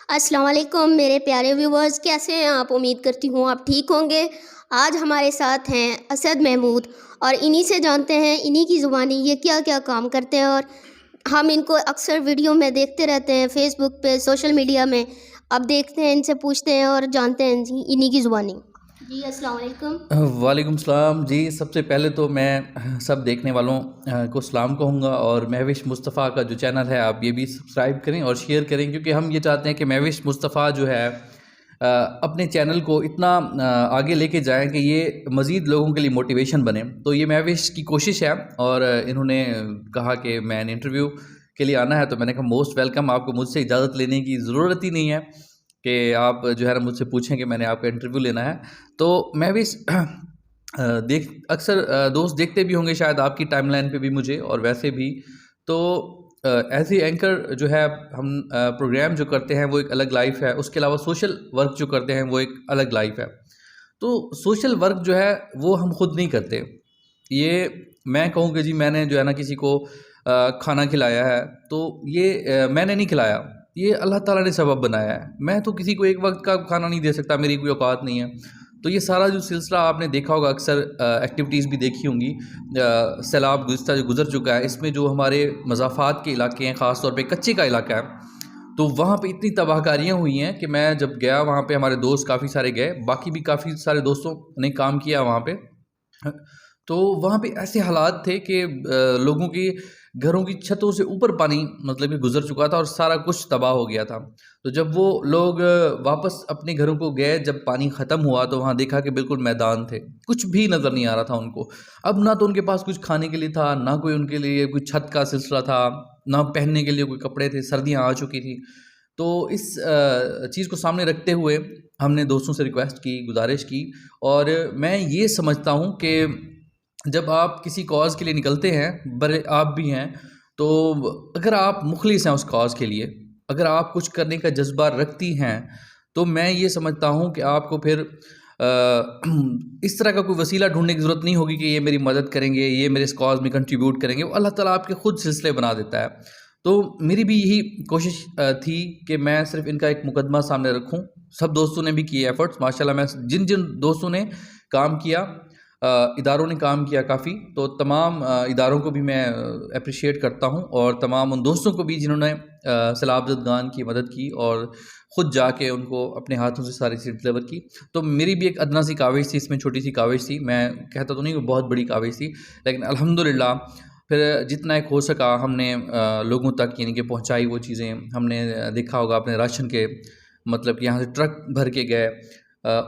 अस्सलाम वालेकुम मेरे प्यारे व्यूवर्स, कैसे हैं आप? उम्मीद करती हूँ आप ठीक होंगे। आज हमारे साथ हैं असद महमूद और इन्हीं से जानते हैं, इन्हीं की ज़ुबानी ये क्या क्या काम करते हैं। और हम इनको अक्सर वीडियो में देखते रहते हैं, फेसबुक पे, सोशल मीडिया में। अब देखते हैं, इनसे पूछते हैं और जानते हैं जी इन्हीं की ज़ुबानी। जी अस्सलाम वालेकुम। वालेकुम सलाम जी। सबसे पहले तो मैं सब देखने वालों को सलाम कहूँगा, और महविश मुस्तफ़ा का जो चैनल है आप ये भी सब्सक्राइब करें और शेयर करें, क्योंकि हम ये चाहते हैं कि महविश मुस्तफ़ा जो है अपने चैनल को इतना आगे लेके जाएं कि ये मज़ीद लोगों के लिए मोटिवेशन बने। तो ये महविश की कोशिश है, और इन्होंने कहा कि मैंने इंटरव्यू के लिए आना है, तो मैंने कहा मोस्ट वेलकम। आपको मुझसे इजाज़त लेने की ज़रूरत ही नहीं है कि आप जो है ना मुझसे पूछें कि मैंने आपका इंटरव्यू लेना है। तो मैं भी देख अक्सर दोस्त देखते भी होंगे शायद आपकी टाइमलाइन पे भी मुझे, और वैसे भी। तो एज ए एंकर जो है हम प्रोग्राम जो करते हैं वो एक अलग लाइफ है, उसके अलावा सोशल वर्क जो करते हैं वो एक अलग लाइफ है। तो सोशल वर्क जो है वो हम खुद नहीं करते। ये मैं कहूँ कि जी मैंने जो है ना किसी को खाना खिलाया है, तो ये मैंने नहीं खिलाया, ये अल्लाह ताला ने सबब बनाया है। मैं तो किसी को एक वक्त का खाना नहीं दे सकता, मेरी कोई औकात नहीं है। तो ये सारा जो सिलसिला आपने देखा होगा, अक्सर एक्टिविटीज़ भी देखी होंगी। सैलाब गुज़िस्ता जो गुज़र चुका है, इसमें जो हमारे मज़ाफ़ात के इलाके हैं, ख़ास तौर पे कच्चे का इलाका है, तो वहाँ पे इतनी तबाहकारियाँ हुई हैं कि मैं जब गया वहाँ पे, हमारे दोस्त काफ़ी सारे गए, बाकी भी काफ़ी सारे दोस्तों ने काम किया वहाँ पे। तो वहाँ पे ऐसे हालात थे कि लोगों की घरों की छतों से ऊपर पानी मतलब कि गुजर चुका था और सारा कुछ तबाह हो गया था। तो जब वो लोग वापस अपने घरों को गए, जब पानी ख़त्म हुआ, तो वहाँ देखा कि बिल्कुल मैदान थे, कुछ भी नज़र नहीं आ रहा था उनको। अब ना तो उनके पास कुछ खाने के लिए था, ना कोई उनके लिए कोई छत का सिलसिला था, ना पहनने के लिए कोई कपड़े थे, सर्दियाँ आ चुकी थी। तो इस चीज़ को सामने रखते हुए हमने दोस्तों से रिक्वेस्ट की, गुजारिश की। और मैं ये समझता हूँ कि जब आप किसी कॉज़ के लिए निकलते हैं, बड़े आप भी हैं, तो अगर आप मुखलिस हैं उस कॉज़ के लिए, अगर आप कुछ करने का जज्बा रखती हैं, तो मैं ये समझता हूँ कि आपको फिर इस तरह का कोई वसीला ढूंढने की ज़रूरत नहीं होगी कि ये मेरी मदद करेंगे, ये मेरे इस कॉज़ में कंट्रीब्यूट करेंगे। वो अल्लाह ताला आपके खुद सिलसिले बना देता है। तो मेरी भी यही कोशिश थी कि मैं सिर्फ़ इनका एक मुकदमा सामने रखूँ। सब दोस्तों ने भी किए एफ़र्ट्स माशाल्लाह। मैं जिन दोस्तों ने काम किया, इदारों ने काम किया काफ़ी, तो तमाम इदारों को भी मैं एप्रिशिएट करता हूँ, और तमाम उन दोस्तों को भी जिन्होंने सैलाब ज़दगान की मदद की और ख़ुद जाके उनको अपने हाथों से सारी चीज़ डिलीवर की। तो मेरी भी एक अदना सी काविश थी, इसमें छोटी सी काविश थी। मैं कहता तो नहीं कि बहुत बड़ी काविश थी, लेकिन अल्हम्दुलिल्लाह फिर जितना एक हो सका हमने लोगों तक यानी कि पहुँचाई वो चीज़ें। हमने देखा होगा अपने राशन के मतलब कि यहाँ से ट्रक भर के गए,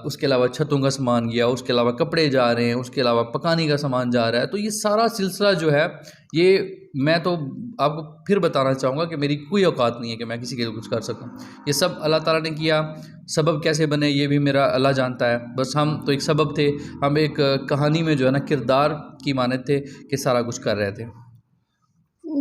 उसके अलावा छतों का सामान गया, उसके अलावा कपड़े जा रहे हैं, उसके अलावा पकाने का सामान जा रहा है। तो ये सारा सिलसिला जो है, ये मैं तो आपको फिर बताना चाहूँगा कि मेरी कोई औकात नहीं है कि मैं किसी के लिए कुछ कर सकूँ। ये सब अल्लाह ताला ने किया। सबब कैसे बने ये भी मेरा अल्लाह जानता है। बस हम तो एक सबब थे, हम एक कहानी में जो है ना किरदार की मानद थे कि सारा कुछ कर रहे थे।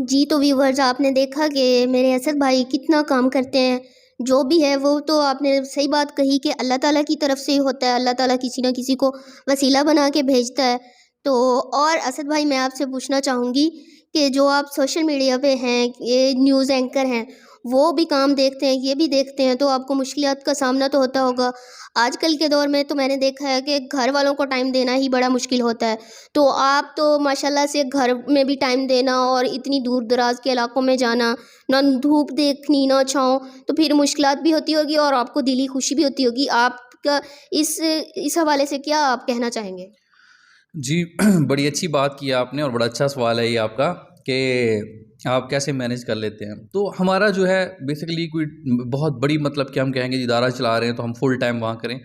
जी तो व्यूवर्स, आपने देखा कि मेरे असद भाई कितना काम करते हैं। जो भी है वो तो आपने सही बात कही कि अल्लाह ताला की तरफ से ही होता है। अल्लाह ताला किसी न किसी को वसीला बना के भेजता है। तो और असद भाई, मैं आपसे पूछना चाहूँगी कि जो आप सोशल मीडिया पे हैं, ये न्यूज़ एंकर हैं, वो भी काम देखते हैं, ये भी देखते हैं, तो आपको मुश्किलात का सामना तो होता होगा। आजकल के दौर में तो मैंने देखा है कि घर वालों को टाइम देना ही बड़ा मुश्किल होता है। तो आप तो माशाल्लाह से घर में भी टाइम देना और इतनी दूर दराज के इलाकों में जाना, ना धूप देखनी ना छाँव, तो फिर मुश्किलात भी होती होगी और आपको दिली खुशी भी होती होगी। आपका इस हवाले से क्या आप कहना चाहेंगे? जी बड़ी अच्छी बात की आपने, और बड़ा अच्छा सवाल है ये आपका कि आप कैसे मैनेज कर लेते हैं। तो हमारा जो है बेसिकली कोई बहुत बड़ी मतलब कि हम कहेंगे इदारा चला रहे हैं तो हम फुल टाइम वहाँ करें।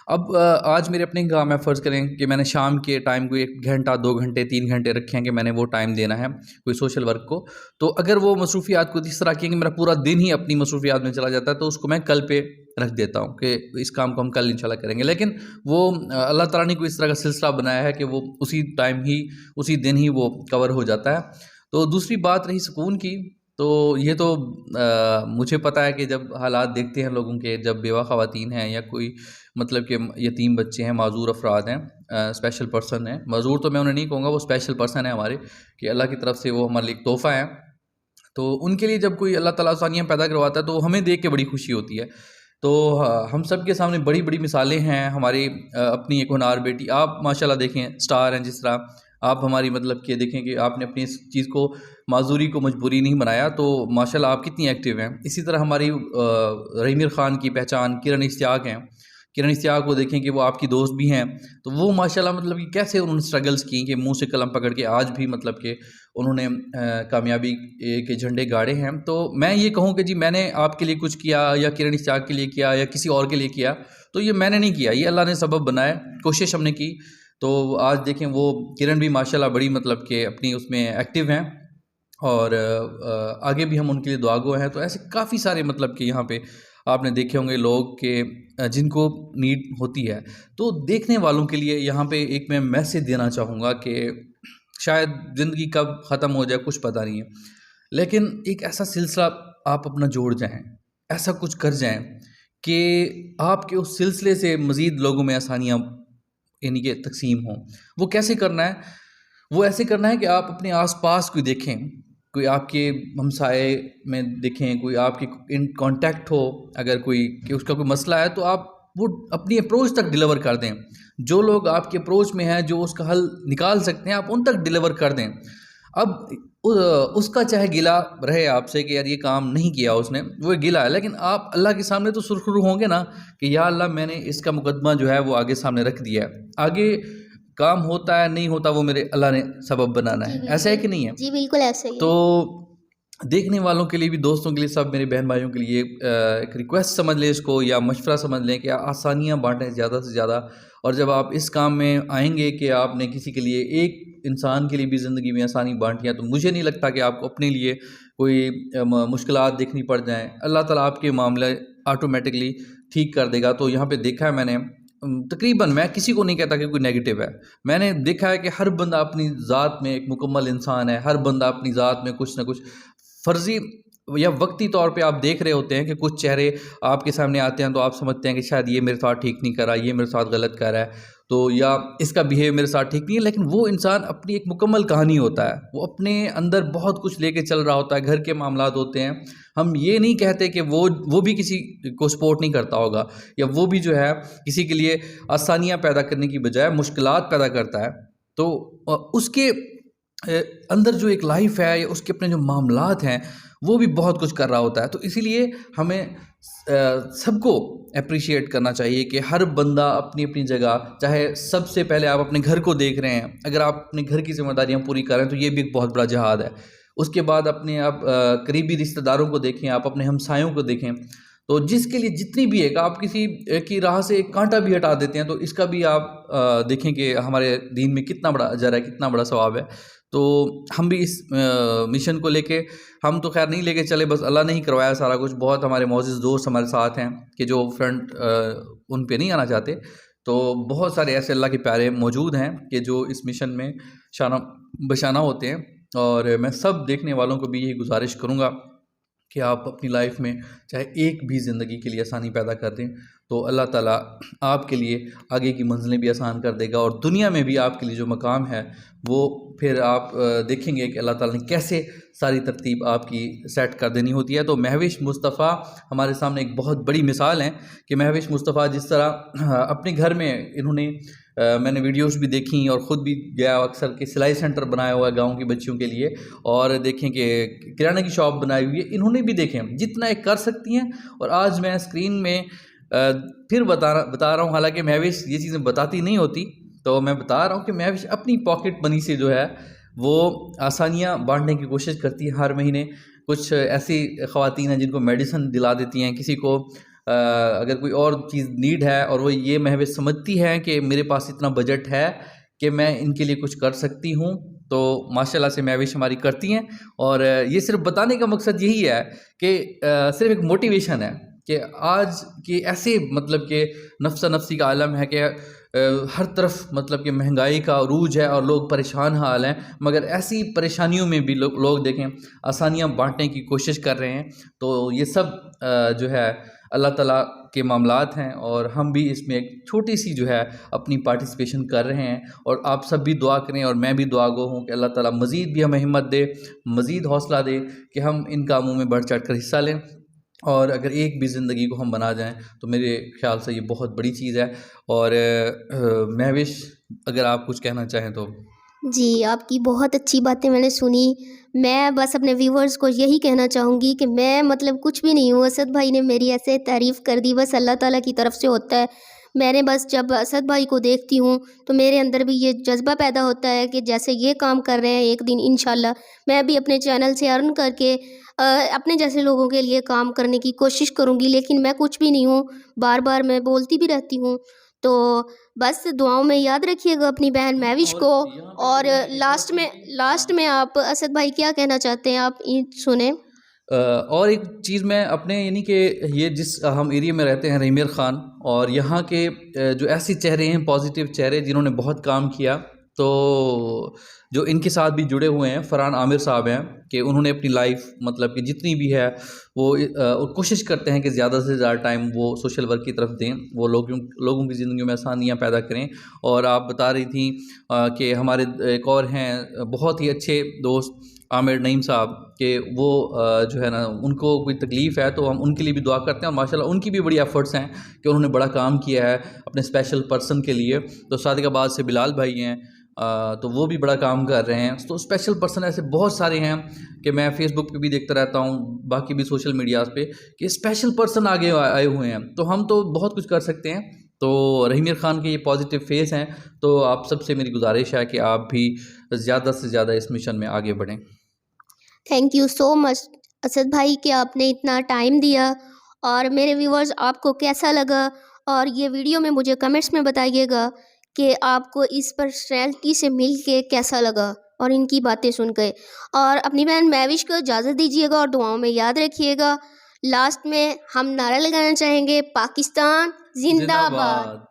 अब आज मेरे अपने काम है, फ़र्ज़ करें कि मैंने शाम के टाइम को 1 घंटा, 2 घंटे, 3 घंटे रखे हैं कि मैंने वो टाइम देना है कोई सोशल वर्क को। तो अगर वो मसरूफ़ियात कुछ इस तरह की हैं कि मेरा पूरा दिन ही अपनी मसरूफ़ियात में चला जाता है, तो उसको मैं कल पे रख देता हूँ कि इस काम को हम कल इंशाल्लाह करेंगे। लेकिन वो अल्लाह ताला ने कोई इस तरह का सिलसिला बनाया है कि वो उसी टाइम ही, उसी दिन ही वो कवर हो जाता है। तो दूसरी बात रही सुकून की, तो ये तो मुझे पता है कि जब हालात देखते हैं लोगों के, जब बेवा ख़वातीन हैं या कोई मतलब कि यतीम बच्चे हैं, माज़ूर अफ़राद हैं, स्पेशल पर्सन हैं। माज़ूर तो मैं उन्हें नहीं कहूँगा, वो स्पेशल पर्सन है हमारे, कि अल्लाह की तरफ से वो हमारे लिए एक तोहफ़ा है। तो उनके लिए जब कोई अल्लाह ताला आसानियाँ पैदा करवाता है तो हमें देख के बड़ी खुशी होती है। तो हम सब के सामने बड़ी बड़ी मिसालें हैं। हमारी अपनी एक होनहार बेटी, आप माशाल्लाह देखें स्टार हैं, जिस तरह आप हमारी मतलब कि देखें कि आपने अपनी इस चीज़ को माजूरी को मजबूरी नहीं बनाया, तो माशाल्लाह आप कितनी एक्टिव हैं। इसी तरह हमारी रहीमीर ख़ान की पहचान किरण इश्तियाक हैं। किरण इश्तियाक को देखें कि वो आपकी दोस्त भी हैं, तो वो माशाल्लाह मतलब कि कैसे उन्होंने स्ट्रगल्स की कि मुंह से कलम पकड़ के आज भी मतलब कि उन्होंने कामयाबी के झंडे गाड़े हैं। तो मैं ये कहूँ कि जी मैंने आपके लिए कुछ किया या किरण इश्तियाक के लिए किया या किसी और के लिए किया, तो ये मैंने नहीं किया, ये अल्लाह ने सबब बनाया, कोशिश हमने की। तो आज देखें वो किरण भी माशाल्लाह बड़ी मतलब कि अपनी उसमें एक्टिव हैं और आगे भी हम उनके लिए दुआगो हैं। तो ऐसे काफ़ी सारे मतलब कि यहाँ पे आपने देखे होंगे लोग के जिनको नीड होती है। तो देखने वालों के लिए यहाँ पे एक मैं मैसेज देना चाहूँगा कि शायद ज़िंदगी कब ख़त्म हो जाए कुछ पता नहीं है, लेकिन एक ऐसा सिलसिला आप अपना जोड़ जाएं, ऐसा कुछ कर जाएं कि आपके उस सिलसिले से मज़ीद लोगों में आसानियाँ यानी कि तकसीम हों। वो कैसे करना है? वो ऐसे करना है कि आप अपने आसपास कोई देखें, कोई आपके हमसाए में देखें, कोई आपके इन कांटेक्ट हो, अगर कोई कि उसका कोई मसला है तो आप वो अपनी अप्रोच तक डिलीवर कर दें। जो लोग आपके अप्रोच में हैं, जो उसका हल निकाल सकते हैं, आप उन तक डिलीवर कर दें। अब उसका चाहे गिला रहे आपसे कि यार ये काम नहीं किया उसने, वो गिला है, लेकिन आप अल्लाह के सामने तो सुरखरू होंगे ना कि या अल्लाह मैंने इसका मुकदमा जो है वो आगे सामने रख दिया है। आगे काम होता है नहीं होता वो मेरे अल्लाह ने सबब बनाना है, ऐसा है कि नहीं है? जी बिल्कुल ऐसा ही है। तो देखने वालों के लिए भी, दोस्तों के लिए, सब मेरे बहन भाइयों के लिए एक रिक्वेस्ट समझ लें इसको या मशवरा समझ लें कि आसानियाँ बांटें ज़्यादा से ज़्यादा। और जब आप इस काम में आएंगे कि आपने किसी के लिए, एक इंसान के लिए भी ज़िंदगी में आसानी बांटी है, तो मुझे नहीं लगता कि आपको अपने लिए कोई मुश्किलात देखनी पड़ जाएँ। अल्लाह ताला आपके मामले ऑटोमेटिकली ठीक कर देगा। तो यहाँ पे देखा है मैंने, तकरीबन, मैं किसी को नहीं कहता कि कोई नेगेटिव है, मैंने देखा है कि हर बंदा अपनी ज़ात में एक मुकम्मल इंसान है। हर बंदा अपनी ज़ात में कुछ ना कुछ फ़र्ज़ी या वक्ती तौर पे आप देख रहे होते हैं कि कुछ चेहरे आपके सामने आते हैं तो आप समझते हैं कि शायद ये मेरे साथ ठीक नहीं कर रहा, ये मेरे साथ गलत कर रहा है, तो या इसका बिहेव मेरे साथ ठीक नहीं है। लेकिन वो इंसान अपनी एक मुकम्मल कहानी होता है, वो अपने अंदर बहुत कुछ लेके चल रहा होता है, घर के मामलात होते हैं। हम ये नहीं कहते कि वो भी किसी को सपोर्ट नहीं करता होगा, या वो भी जो है किसी के लिए आसानियाँ पैदा करने की बजाय मुश्किलात पैदा करता है। तो उसके अंदर जो एक लाइफ है या उसके अपने जो मामलात हैं वो भी बहुत कुछ कर रहा होता है। तो इसीलिए हमें सबको अप्रिशिएट करना चाहिए कि हर बंदा अपनी अपनी जगह, चाहे सबसे पहले आप अपने घर को देख रहे हैं, अगर आप अपने घर की जिम्मेदारियां पूरी कर रहे हैं तो ये भी एक बहुत बड़ा जिहाद है। उसके बाद अपने आप करीबी रिश्तेदारों को देखें, आप अपने हमसायों को देखें, तो जिसके लिए जितनी भी है, आप किसी की राह से एक कांटा भी हटा देते हैं तो इसका भी आप देखें कि हमारे दीन में कितना बड़ा अजर है, कितना बड़ा सवाब है। तो हम भी इस मिशन को लेके, हम तो खैर नहीं लेके चले, बस अल्लाह ने ही करवाया सारा कुछ। बहुत हमारे मोअज़्ज़िज़ दोस्त हमारे साथ हैं कि जो फ्रंट उन पे नहीं आना चाहते, तो बहुत सारे ऐसे अल्लाह के प्यारे मौजूद हैं कि जो इस मिशन में शाना बशाना होते हैं। और मैं सब देखने वालों को भी यही गुजारिश करूँगा कि आप अपनी लाइफ में चाहे एक भी ज़िंदगी के लिए आसानी पैदा कर दें, तो अल्लाह ताला आपके लिए आगे की मंजिलें भी आसान कर देगा, और दुनिया में भी आपके लिए जो मकाम है वो फिर आप देखेंगे कि अल्लाह ताला ने कैसे सारी तरतीब आपकी सेट कर देनी होती है। तो महविश मुस्तफ़ा हमारे सामने एक बहुत बड़ी मिसाल है कि महविश मुस्तफ़ा जिस तरह अपने घर में इन्होंने मैंने वीडियोस भी देखी और ख़ुद भी गया अक्सर के सिलाई सेंटर बनाया हुआ है गाँव की बच्चियों के लिए, और देखें कि किराना की शॉप बनाई हुई है, इन्होंने भी देखें जितना एक कर सकती हैं। और आज मैं स्क्रीन में फिर बता रहा हूँ, हालांकि महविश ये चीज़ें बताती नहीं होती, तो मैं बता रहा हूँ कि महविश अपनी पॉकेट मनी से जो है वो आसानियाँ बांटने की कोशिश करती है। हर महीने कुछ ऐसी ख़वातीन हैं जिनको मेडिसिन दिला देती हैं, किसी को अगर कोई और चीज़ नीड है और वो ये महविश समझती है कि मेरे पास इतना बजट है कि मैं इनके लिए कुछ कर सकती हूँ, तो माशाल्लाह से महविश हमारी करती हैं। और ये सिर्फ बताने का मकसद यही है कि सिर्फ एक मोटिवेशन है कि आज के ऐसे मतलब कि नफ्सा नफ्सी का आलम है कि हर तरफ मतलब कि महंगाई का अरूज है और लोग परेशान हाल हैं, मगर ऐसी परेशानियों में भी लोग देखें आसानियाँ बांटने की कोशिश कर रहे हैं। तो ये सब जो है अल्लाह ताला के मामलात हैं और हम भी इसमें एक छोटी सी जो है अपनी पार्टिसिपेशन कर रहे हैं। और आप सब भी दुआ करें और मैं भी दुआ गो हूँ कि अल्लाह ताला मज़ीद भी हमें हिम्मत दे, मज़ीद हौसला दे कि हम इन कामों में बढ़ चढ़ कर हिस्सा लें। और अगर एक भी ज़िंदगी को हम बना जाएं तो मेरे ख़्याल से ये बहुत बड़ी चीज़ है। और महविश, अगर आप कुछ कहना चाहें तो। जी, आपकी बहुत अच्छी बातें मैंने सुनी। मैं बस अपने व्यूअर्स को यही कहना चाहूँगी कि मैं मतलब कुछ भी नहीं हूँ, असद भाई ने मेरी ऐसे तारीफ़ कर दी, बस अल्लाह ताला की तरफ से होता है। मैंने बस जब असद भाई को देखती हूँ तो मेरे अंदर भी ये जज़्बा पैदा होता है कि जैसे ये काम कर रहे हैं, एक दिन इंशाल्लाह मैं भी अपने चैनल से अर्न करके अपने जैसे लोगों के लिए काम करने की कोशिश करूँगी। लेकिन मैं कुछ भी नहीं हूँ, बार-बार मैं बोलती भी रहती हूँ। तो बस दुआओं में याद रखिएगा अपनी बहन महविश और को। यहाँ पे और जो मैं एक और लास्ट चीज़ में भी लास्ट में आप असद भाई क्या कहना चाहते हैं, आप ये सुने। और एक चीज़ मैं अपने यानी कि ये जिस हम एरिया में रहते हैं रहीमियर ख़ान, और यहाँ के जो ऐसे चेहरे हैं, पॉजिटिव चेहरे जिन्होंने बहुत काम किया, तो जो इनके साथ भी जुड़े हुए हैं फ़रहान आमिर साहब हैं कि उन्होंने अपनी लाइफ मतलब कि जितनी भी है वो कोशिश करते हैं कि ज़्यादा से ज़्यादा टाइम वो सोशल वर्क की तरफ दें, वो लोगों की ज़िंदगी में आसानियाँ पैदा करें। और आप बता रही थी कि हमारे एक और हैं बहुत ही अच्छे दोस्त आमिर नईम साहब कि वो जो है ना उनको कोई तकलीफ़ है तो हम उनके लिए भी दुआ करते हैं। और माशाल्लाह उनकी भी बड़ी एफ़र्ट्स हैं कि उन्होंने बड़ा काम किया है अपने स्पेशल पर्सन के लिए। तो सादिकाबाद से बिलाल भाई हैं, तो वो भी बड़ा काम कर रहे हैं। तो स्पेशल पर्सन ऐसे बहुत सारे हैं कि मैं फ़ेसबुक पे भी देखता रहता हूँ, बाकी भी सोशल मीडियाज़ पे, कि स्पेशल पर्सन आगे आए हुए हैं। तो हम तो बहुत कुछ कर सकते हैं। तो रहीमियर ख़ान के ये पॉजिटिव फेस हैं। तो आप सबसे मेरी गुजारिश है कि आप भी ज़्यादा से ज़्यादा इस मिशन में आगे बढ़ें। Thank you so much Asad भाई कि आपने इतना टाइम दिया। और मेरे व्यूअर्स, आपको कैसा लगा, और ये वीडियो में मुझे कमेंट्स में बताइएगा कि आपको इस पर्सनैलिटी से मिल के कैसा लगा और इनकी बातें सुन के। और अपनी बहन महविश को इजाज़त दीजिएगा और दुआओं में याद रखिएगा। लास्ट में हम नारा लगाना चाहेंगे, पाकिस्तान जिंदाबाद। जिंदाबाद।